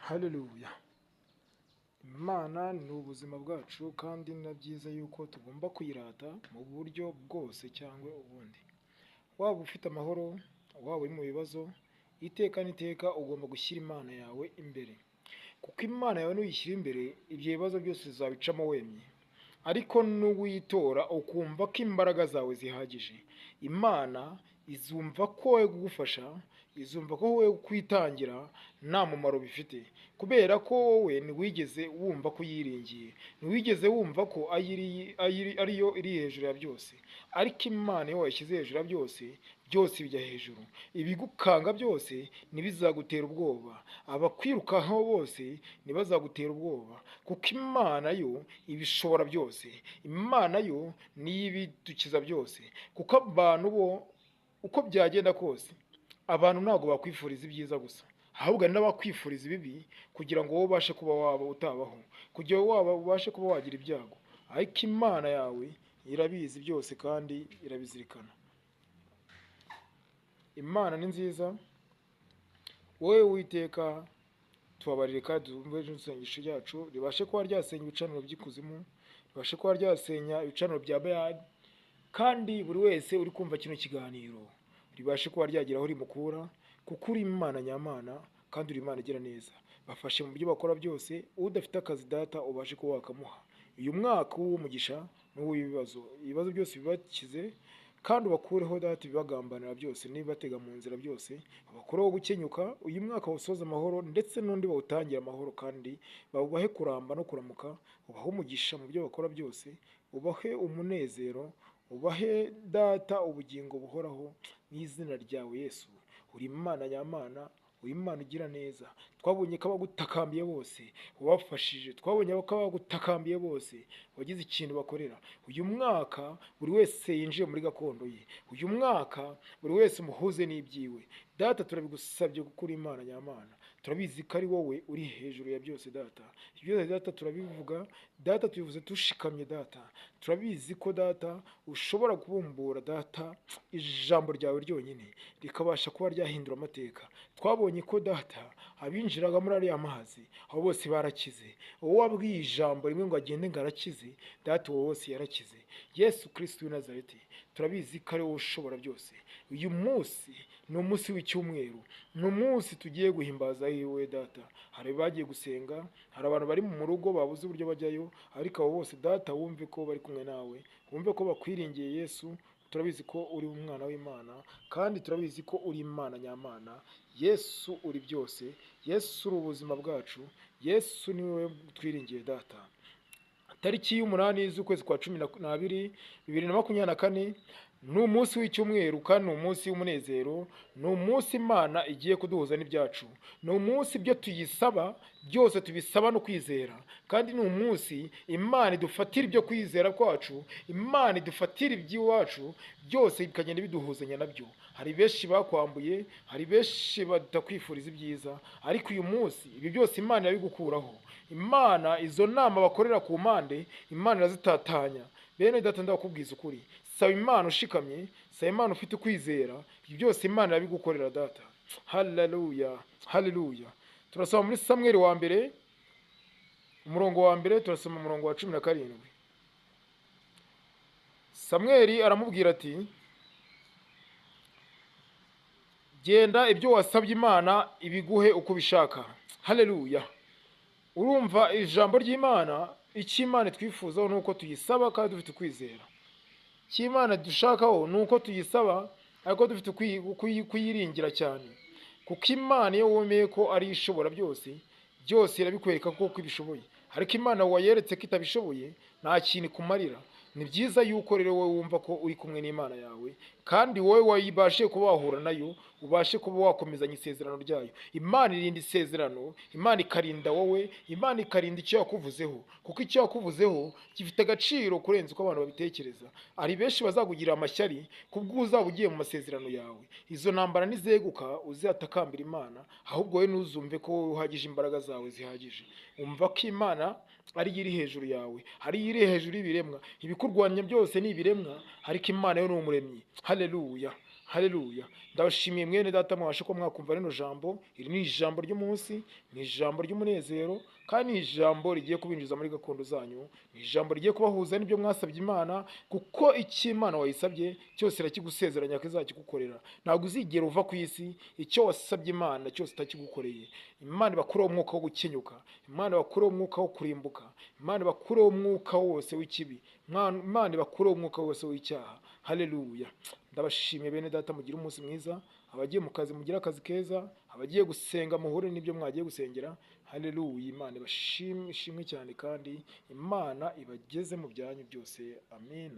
Haleluya. Imana ni ubuzima bwacu kandi ni na byiza yuko tugomba kuyirata mu buryo bwose cyangwa ubundi. Waba ufite amahoro, waba uri mu bibazo, iteka n'iteka ugomba gushyira Imana yawe imbere. Kuko Imana yawe nuyishyira imbere, ibyo bibazo byose uzabicamo wemye. Ariko nuwitora ukumva ko imbaraga zawe zihagije, Imana izumva ko wowe kugufasha, izumva ko wowe kwitangira nta mumaro bifite, kubera ko wowe ntiwigeze wumva ko uyiringiye, ntiwigeze wumva ko ariyo iri hejuru ya byose. Ariko Imana iyo wayishyize hejuru ya byose, byose bijya hejuru. Ibigukanga byose ntibizagutera ubwoba, abakwirukaho bose ntibazagutera ubwoba, kuko Imana yo ibishobora byose. Imana yo niyo ibidukiza byose, kuko abantu bo uko byagenda kose, abantu ntabwo bakwifuriza ibyiza gusa, ahubwo hari n'abakwifuriza ibibi kugira ngo wowe ubashe kuba waba utabaho, kugira ngo ubashe kuba wagira ibyago. Ariko Imana yawe irabizi byose kandi irabizirikana. Imana ni nziza. Wowe Uwiteka tubabarire kandi twumve isengesho ryacu ribashe kuba ryasenya ibicaniro by'ikuzimu, ribashe kuba ryasenya ibicaniro bya Bayali, kandi buri wese uri kumva kino kiganiro ribashe kuba ryagira aho rimukura, kuko uri Imana nyamana kandi uri Imana igira neza. Bafashe mu byo bakora byose, udafite akazi data ubashe kuba wakamuha. Uyu mwaka w'umugisha n'uw'ibibazo, ibibazo byose bibakize kandi ubakureho data ibibagambanira byose n'ibibatega mu nzira byose, bakureho gukenyuka. Uyu mwaka wawusoze amahoro, ndetse n'undi bawutangire amahoro, kandi babahe kuramba no kuramuka. Ubahe umugisha mu byo bakora byose, ubahe umunezero, ubahe data ubugingo buhoraho mu izina ryawe Yesu. Uri Imana nyamana, uri Imana igira neza. Twabonye ko abagutakambiye bose ubafashije, twabonye ko abagutakambiye bose wagize ikintu bakorera. Uyu mwaka buri wese yinjiye muri gakondo ye, uyu mwaka buri wese umuhuze n'ibyiwe. Data turabigusabye kuko uri Imana nyamana, turabizi ko ari wowe uri hejuru ya byose data. Ibyo byose data turabivuga, data tubivuze dushikamye data. Turabizi ko data ushobora kubumbura data ijambo ryawe ryonyine rikabasha kuba ryahindura amateka. Twabonye ko data abinjiraga muri ariya mazi abo bose barakize. Wowe wabwiye ijambo rimwe ngo agende ngo arakize, data uwo wose yarakize. Yesu Kristo w'i Nazareti, turabizi ko ari wowe ushobora byose. Uyu munsi ni umunsi w'icyumweru, ni umunsi tugiye guhimbaza iwe data. Hari bagiye gusenga, hari abantu bari mu rugo babuze uburyo bajyayo, ariko abo bose data wumve ko bari kumwe nawe, wumve ko bakwiringiye Yesu. Turabizi ko uri umwana w'Imana, kandi turabizi ko uri Imana nyamana. Yesu uri byose, Yesu uri ubuzima bwacu, Yesu ni wowe twiringiye data. Tariki y'umunani z'ukwezi kwa 12, 2024 ni umunsi w'icyumweru kandi ni umunsi w'umunezero. Ni umunsi Imana igiye kuduhuza n'ibyacu, ni umunsi ibyo tuyisaba byose tubisaba no kwizera, kandi ni umunsi Imana idufatira ibyo kwizera kwacu, Imana idufatira iby'iwacu byose bikagenda biduhuzanya nabyo. Hari benshi bakwambuye, hari benshi batakwifuriza ibyiza, ariko uyu munsi ibyo byose Imana irabigukuraho. Imana izo nama bakorera ku mpande, Imana irazitatanya. Bene data ndakubwiza ukuri, saba Imana ushikamye, saba Imana ufite ukwizera, ibyo byose Imana irabigukorera data. Haleluya, haleluya. Turasoma muri Samweli wa mbere umurongo wa mbere, turasoma umurongo wa 17. Samweli aramubwira ati, genda ibyo wasabye Imana ibiguhe uko bishaka. Haleluya. Urumva ijambo ry'Imana, icyo Imana twifuzaho nuko tuyisaba kandi dufite ukwizera. Icyo Imana dushakaho nuko tuyisaba ariko dufite kuyiringira cyane, kuko Imana iyo wemeye ko ari ishobora byose, byose irabikwereka ko ibishoboye. Ariko Imana wayeretse ko itabishoboye nta kintu ikumarira. Ni byiza yuko rero wowe wumva ko uri kumwe n'Imana yawe, kandi wowe wayibashe kuba wahura nayo, ubashe kuba wakomezanya isezerano ryayo. Imana irinda isezerano, Imana ikarinda wowe, Imana ikarinda icyo yakuvuzeho, kuko icyo yakuvuzeho gifite agaciro kurenza uko abantu babitekereza. Ari benshi bazakugirira amashyari kubwo uzaba ugiye mu masezerano yawe. Izo ntambara nizeguka uzatakambira Imana, ahubwo wowe ntuzumve ko wowe uhagije imbaraga zawe zihagije. Umva ko Imana ari iri hejuru yawe, ari iri hejuru y'ibiremwa. Ibikurwanya byose ni ibiremwa, ariko Imana yo ni umuremyi. Haleluya. Haleluya. Ndabashimiye mwene data mwabashe ko mwakumva rino jambo. Iri ni ijambo ry'umunsi, ni ijambo ry'umunezero, kandi ni ijambo rigiye kubinjiza muri gakondo zanyu. Ni ijambo rigiye kubahuza n'ibyo mwasabye Imana, kuko icyo Imana wayisabye cyose irakigusezeranya ko izakigukorera. Ntabwo uzigera uva ku isi icyo wasabye Imana cyose itakigukoreye. Imana ibakureho umwuka wo gukenyuka, Imana ibakureho umwuka wo kurimbuka, Imana ibakureho umwuka wose w'ikibi, Imana ibakureho umwuka wose w'icyaha. Haleluya. Ndabashimiye bene data, mugire umunsi mwiza. Abagiye mu kazi mugire akazi keza, abagiye gusenga muhure n'ibyo mwagiye gusengera. Haleluya. Imana ibashimwe cyane, kandi Imana ibageze mu byanyu byose. Amen.